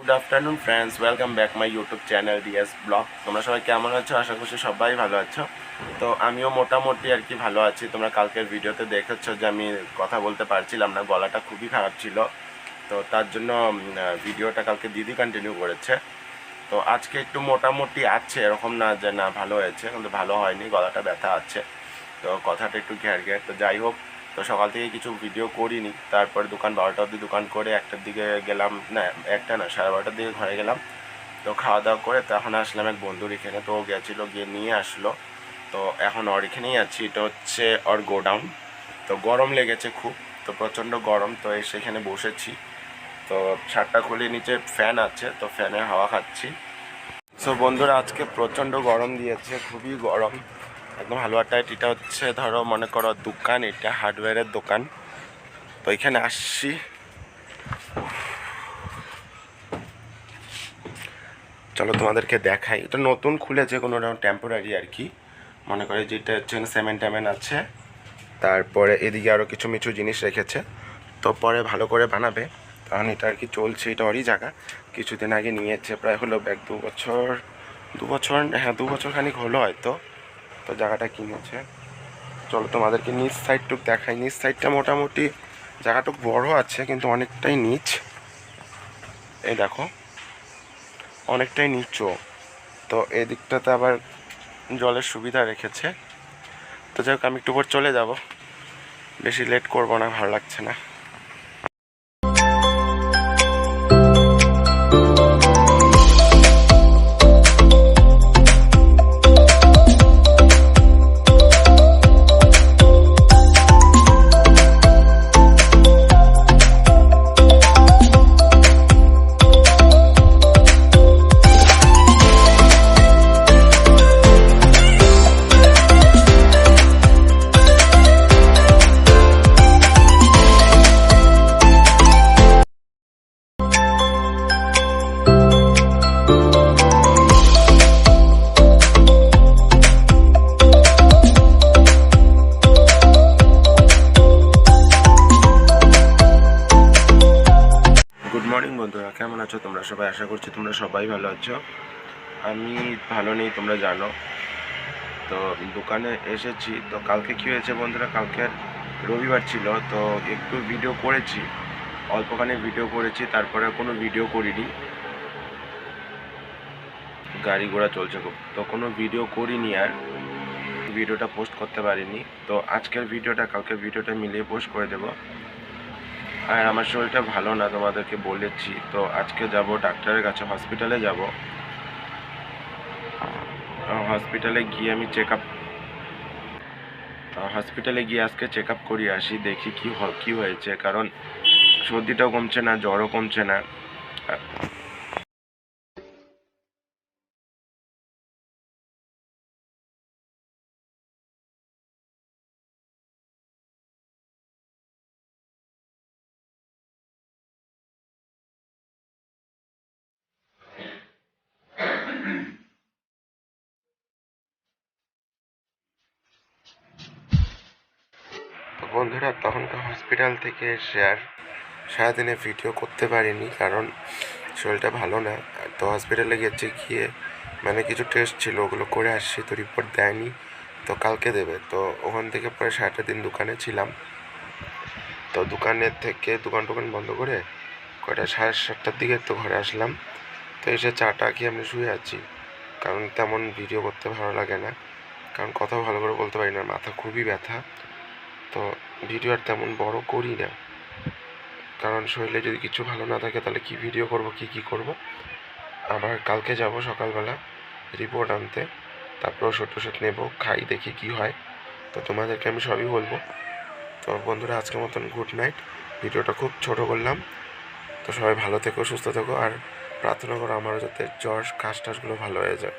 Good afternoon friends, welcome back my YouTube channel DS blog. তোমরা সবাই কেমন আছো? আশা করছি সবাই ভালো আছো। তো আমিও মোটামুটি আর কি ভালো আছি। তোমরা কালকের ভিডিওতে দেখেছো যে আমি কথা বলতে পারছিলাম না, গলাটা খুবই খারাপ ছিল। তো তার জন্য ভিডিওটা কালকে দিদি কন্টিনিউ করেছে। তো আজকে একটু মোটামুটি আছে, এরকম না যে না ভালো হয়েছে, কিন্তু ভালো হয়নি, গলাটা ব্যথা আছে। তো কথাটা একটু ঘ্যার ঘ্যার। তো যাই হোক, তো সকাল থেকে কিছু ভিডিও করিনি। তারপরে দোকান 12টা অবধি দোকান করে 1টার দিকে গেলাম, না 1টা না 12:30টার দিকে ঘরে গেলাম। তো খাওয়া দাওয়া করে তখন আসলাম এক বন্ধুর এখানে। তো ও গেছিলো, গিয়ে নিয়ে আসলো। তো এখন ওর এখানেই আছি। এটা হচ্ছে ওর গোডাউন। তো গরম লেগেছে খুব, তো প্রচণ্ড গরম। তো সেখানে বসেছি। তো ছাদটা খুলে নিচে ফ্যান আছে, তো ফ্যানের হাওয়া খাচ্ছি। সো বন্ধুরা, আজকে প্রচণ্ড গরম দিয়েছে, খুবই গরম একদম। হালুয়া টাইট। এটা হচ্ছে ধরো মনে করো দোকান, এটা হার্ডওয়্যারের দোকান। তো এখানে আসছি। চলো তোমাদেরকে দেখাই। এটা নতুন খুলেছে, কোনো টেম্পোরারি আর কি। মনে করে যেটা হচ্ছে সিমেন্ট ট্যামেন্ট আছে, তারপরে এদিকে আরও কিছু মিছু জিনিস রেখেছে। তো পরে ভালো করে বানাবে, কারণ এটা আর কি চলছে। এটা ওরই জায়গা। কিছুদিন আগে নিয়েছে, প্রায় হলো ব্যাগ 2 বছর, হ্যাঁ 2 বছর খানিক হলো হয়তো। তো জায়গাটা কিনেছে। চলো তোমাদেরকে নিচ সাইডটুক দেখাই। নিচ সাইডটা মোটামুটি জায়গাটুক বড় আছে, কিন্তু অনেকটাই নিচ। এই দেখো, অনেকটাই নিচু। তো এই দিকটাতে আবার জলের সুবিধা রেখেছে। তো যাই হোক, আমি একটু পর চলে যাব, বেশি লেট করবো না, ভালো লাগছে না। গুড মর্নিং বন্ধুরা, কেমন আছো তোমরা সবাই? আশা করছি তোমরা সবাই ভালো আছো। আমি ভালো নেই, তোমরা জানো। তো দোকানে এসেছি। তো কালকে কী হয়েছে বন্ধুরা, কালকে রবিবার ছিল। তো একটু ভিডিও করেছি, অল্পখানি ভিডিও করেছি, তারপরে কোনো ভিডিও করিনি। গাড়ি ঘোড়া চলছে খুব, তো কোনো ভিডিও করিনি, আর ভিডিওটা পোস্ট করতে পারিনি। তো আজকের ভিডিওটা কালকের ভিডিওটা মিলিয়ে পোস্ট করে দেবো। আর আমার শরীরটা ভালো না, তোমাদেরকে বলেছি। তো আজকে যাব ডাক্তারের কাছে, হসপিটালে যাব। হসপিটালে গিয়ে আমি হসপিটালে গিয়ে আজকে চেক আপ করিয়ে আসি, দেখি কি হয়েছে। কারণ সর্দিটাও কমছে না, জ্বরও কমছে না। তো বন্ধুরা, তখনকার হসপিটাল থেকে এসে আর সারাদিনে ভিডিও করতে পারিনি, কারণ শরীরটা ভালো না। তো হসপিটালে গিয়ে মানে কিছু টেস্ট ছিল, ওগুলো করে আসছি। তো রিপোর্ট দেয়নি, তো কালকে দেবে। তো ওখান থেকে পরে 7টা দিন দোকানে ছিলাম। তো দোকানের থেকে দোকান বন্ধ করে কয়টা 7:30টার দিকে তো ঘরে আসলাম। তো এসে চাটা খেয়ে আমি শুয়ে আছি, কারণ তেমন ভিডিও করতে ভালো লাগে না, কারণ কথাও ভালো করে বলতে পারি না, মাথা খুবই ব্যথা। তো ভিডিও আর তেমন বড় করি না, কারণ শরীরে যদি কিছু ভালো না থাকে তাহলে কি ভিডিও করব, কি করব। আবার কালকে যাব সকালবেলা রিপোর্ট আনতে, তারপর ওষুধ নেব, খাই, দেখি কি হয়। তো তোমাদেরকে আমি সবই বলবো। তো বন্ধুরা, আজকের মতন গুড নাইট। ভিডিওটা খুব ছোট করলাম। তো সবাই ভালো থেকো, সুস্থ থেকো, আর প্রার্থনা করো আমারও যাতে জ্বর কাশ টাশগুলো ভালো হয়ে যায়।